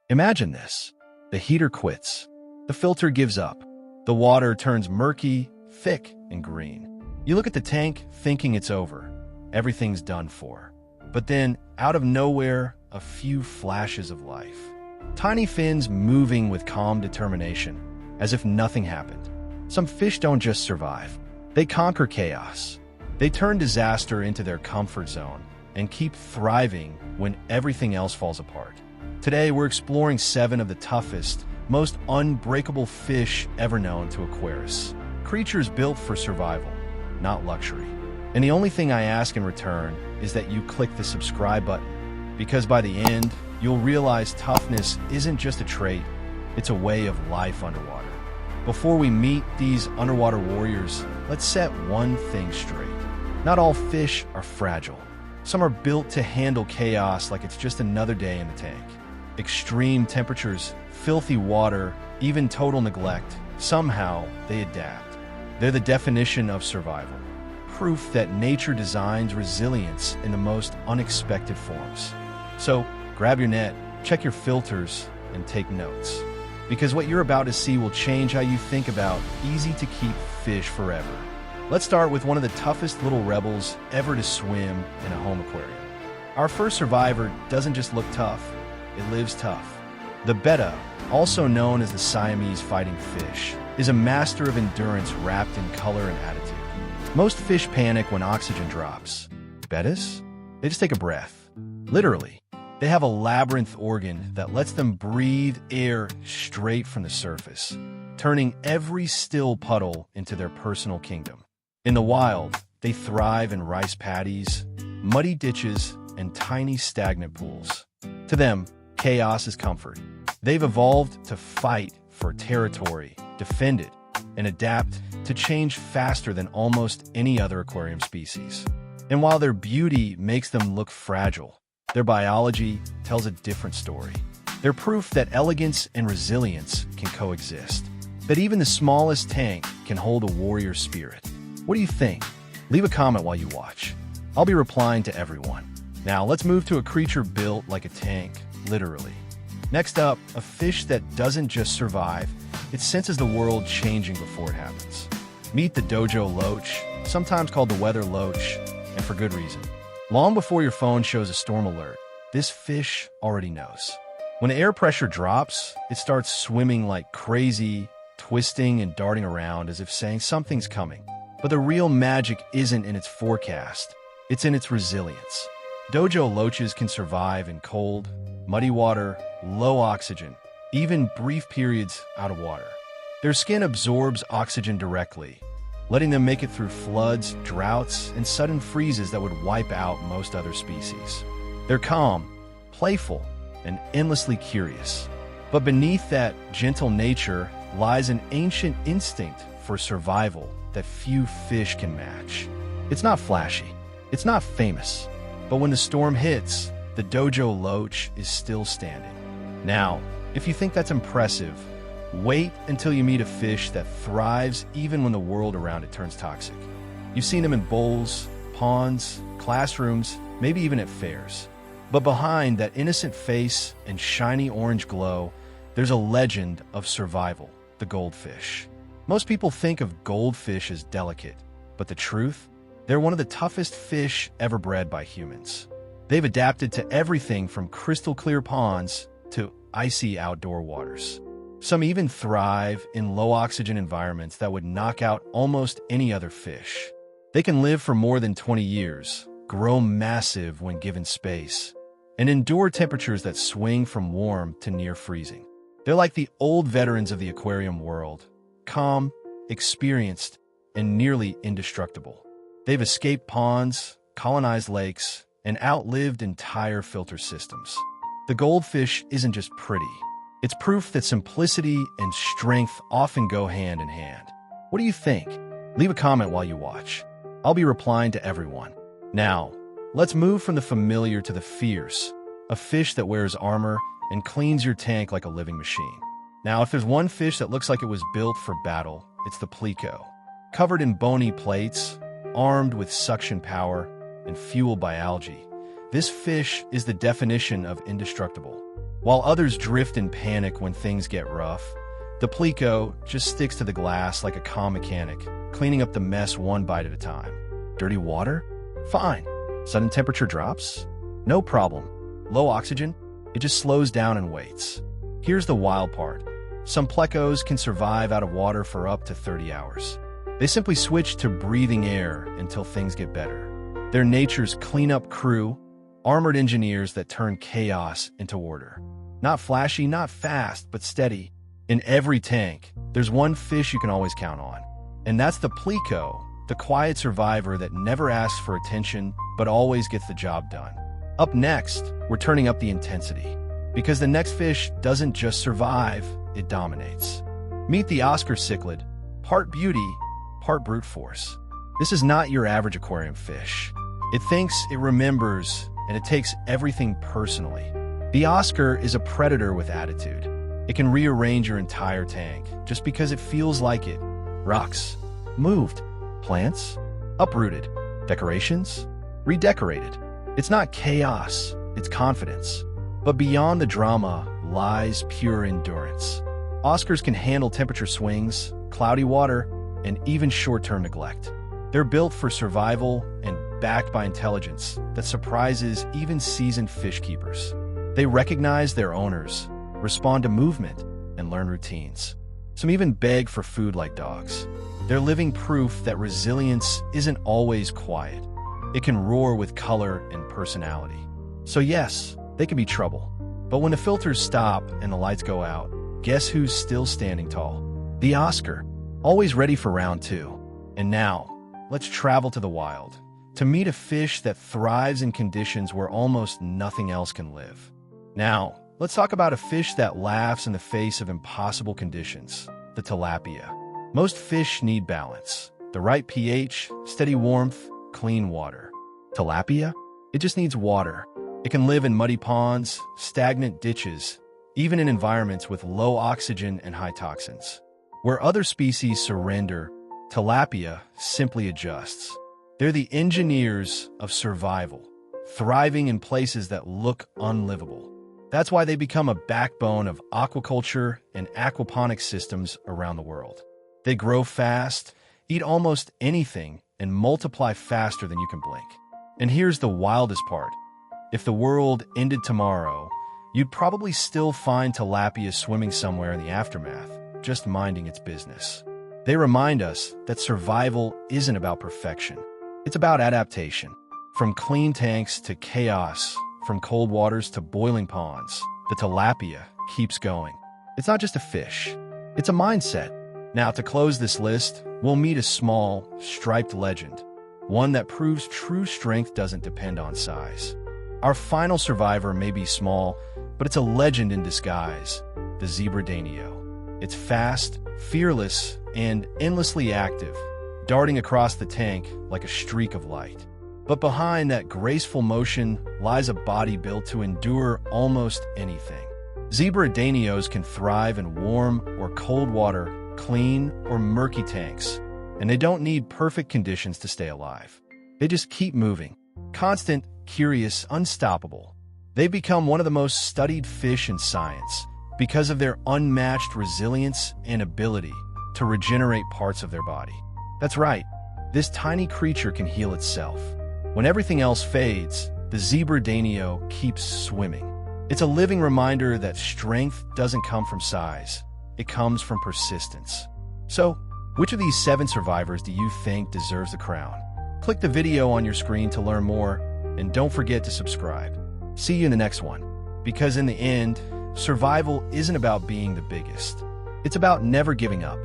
Imagine this. The heater quits. The filter gives up. The water turns murky, thick, and green. You look at the tank thinking it's over. Everything's done for. But then, out of nowhere, a few flashes of life. Tiny fins moving with calm determination, as if nothing happened. Some fish don't just survive. They conquer chaos. They turn disaster into their comfort zone and keep thriving when everything else falls apart. Today, we're exploring 7 of the toughest, most unbreakable fish ever known to Aquarius. Creatures built for survival, not luxury. And the only thing I ask in return is that you click the subscribe button, because by the end, you'll realize toughness isn't just a trait, it's a way of life underwater. Before we meet these underwater warriors, let's set one thing straight. Not all fish are fragile. Some are built to handle chaos like it's just another day in the tank. Extreme temperatures, filthy water, even total neglect, somehow they adapt. They're the definition of survival. Proof that nature designs resilience in the most unexpected forms. So, grab your net, check your filters, and take notes. Because what you're about to see will change how you think about easy-to-keep fish forever. Let's start with one of the toughest little rebels ever to swim in a home aquarium. Our first survivor doesn't just look tough, it lives tough. The Betta, also known as the Siamese fighting fish, is a master of endurance wrapped in color and attitude. Most fish panic when oxygen drops. Bettas? They just take a breath. Literally. They have a labyrinth organ that lets them breathe air straight from the surface, turning every still puddle into their personal kingdom. In the wild, they thrive in rice paddies, muddy ditches, and tiny stagnant pools. To them, chaos is comfort. They've evolved to fight for territory, defend it, and adapt to change faster than almost any other aquarium species. And while their beauty makes them look fragile, their biology tells a different story. They're proof that elegance and resilience can coexist, that even the smallest tank can hold a warrior spirit. What do you think? Leave a comment while you watch. I'll be replying to everyone. Now let's move to a creature built like a tank, literally. Next up, a fish that doesn't just survive, it senses the world changing before it happens. Meet the Dojo Loach, sometimes called the weather loach, and for good reason. Long before your phone shows a storm alert, this fish already knows. When the air pressure drops, it starts swimming like crazy, twisting and darting around as if saying something's coming. But the real magic isn't in its forecast, it's in its resilience. Dojo loaches can survive in cold, muddy water, low oxygen, even brief periods out of water. Their skin absorbs oxygen directly, letting them make it through floods, droughts, and sudden freezes that would wipe out most other species. They're calm, playful, and endlessly curious. But beneath that gentle nature lies an ancient instinct for survival that few fish can match. It's not flashy, it's not famous, but when the storm hits, the Dojo Loach is still standing. Now, if you think that's impressive, wait until you meet a fish that thrives even when the world around it turns toxic. You've seen them in bowls, ponds, classrooms, maybe even at fairs. But behind that innocent face and shiny orange glow, there's a legend of survival, the goldfish. Most people think of goldfish as delicate, but the truth? They're one of the toughest fish ever bred by humans. They've adapted to everything from crystal clear ponds to icy outdoor waters. Some even thrive in low-oxygen environments that would knock out almost any other fish. They can live for more than 20 years, grow massive when given space, and endure temperatures that swing from warm to near freezing. They're like the old veterans of the aquarium world, calm, experienced, and nearly indestructible. They've escaped ponds, colonized lakes, and outlived entire filter systems. The goldfish isn't just pretty. It's proof that simplicity and strength often go hand in hand. What do you think? Leave a comment while you watch. I'll be replying to everyone. Now, let's move from the familiar to the fierce, a fish that wears armor and cleans your tank like a living machine. Now, if there's one fish that looks like it was built for battle, it's the Pleco. Covered in bony plates, armed with suction power, and fueled by algae, this fish is the definition of indestructible. While others drift in panic when things get rough, the Pleco just sticks to the glass like a calm mechanic, cleaning up the mess one bite at a time. Dirty water? Fine. Sudden temperature drops? No problem. Low oxygen? It just slows down and waits. Here's the wild part. Some Plecos can survive out of water for up to 30 hours. They simply switch to breathing air until things get better. They're nature's cleanup crew, armored engineers that turn chaos into order. Not flashy, not fast, but steady. In every tank, there's one fish you can always count on. And that's the Pleco, the quiet survivor that never asks for attention, but always gets the job done. Up next, we're turning up the intensity. Because the next fish doesn't just survive, it dominates. Meet the Oscar cichlid, part beauty, part brute force. This is not your average aquarium fish. It thinks, it remembers, and it takes everything personally. The Oscar is a predator with attitude. It can rearrange your entire tank just because it feels like it. Rocks, moved. Plants, uprooted. Decorations, redecorated. It's not chaos, it's confidence. But beyond the drama lies pure endurance. Oscars can handle temperature swings, cloudy water, and even short-term neglect. They're built for survival and backed by intelligence that surprises even seasoned fish keepers. They recognize their owners, respond to movement, and learn routines. Some even beg for food like dogs. They're living proof that resilience isn't always quiet. It can roar with color and personality. So yes, they can be trouble. But when the filters stop and the lights go out, guess who's still standing tall? The Oscar, always ready for round two. And now, let's travel to the wild, to meet a fish that thrives in conditions where almost nothing else can live. Now, let's talk about a fish that laughs in the face of impossible conditions, the tilapia. Most fish need balance, the right pH, steady warmth, clean water. Tilapia? It just needs water. It can live in muddy ponds, stagnant ditches, even in environments with low oxygen and high toxins. Where other species surrender, tilapia simply adjusts. They're the engineers of survival, thriving in places that look unlivable. That's why they become a backbone of aquaculture and aquaponics systems around the world. They grow fast, eat almost anything, and multiply faster than you can blink. And here's the wildest part. If the world ended tomorrow, you'd probably still find tilapia swimming somewhere in the aftermath, just minding its business. They remind us that survival isn't about perfection. It's about adaptation. From clean tanks to chaos, from cold waters to boiling ponds, the tilapia keeps going. It's not just a fish, it's a mindset. Now, to close this list, we'll meet a small, striped legend, one that proves true strength doesn't depend on size. Our final survivor may be small, but it's a legend in disguise, the zebra Danio. It's fast, fearless, and endlessly active, darting across the tank like a streak of light. But behind that graceful motion lies a body built to endure almost anything. Zebra Danios can thrive in warm or cold water, clean or murky tanks, and they don't need perfect conditions to stay alive. They just keep moving. Constant, curious, unstoppable. They've become one of the most studied fish in science because of their unmatched resilience and ability to regenerate parts of their body. That's right, this tiny creature can heal itself. When everything else fades, the zebra Danio keeps swimming. It's a living reminder that strength doesn't come from size, it comes from persistence. So, which of these 7 survivors do you think deserves the crown? Click the video on your screen to learn more, and don't forget to subscribe. See you in the next one. Because in the end, survival isn't about being the biggest. It's about never giving up.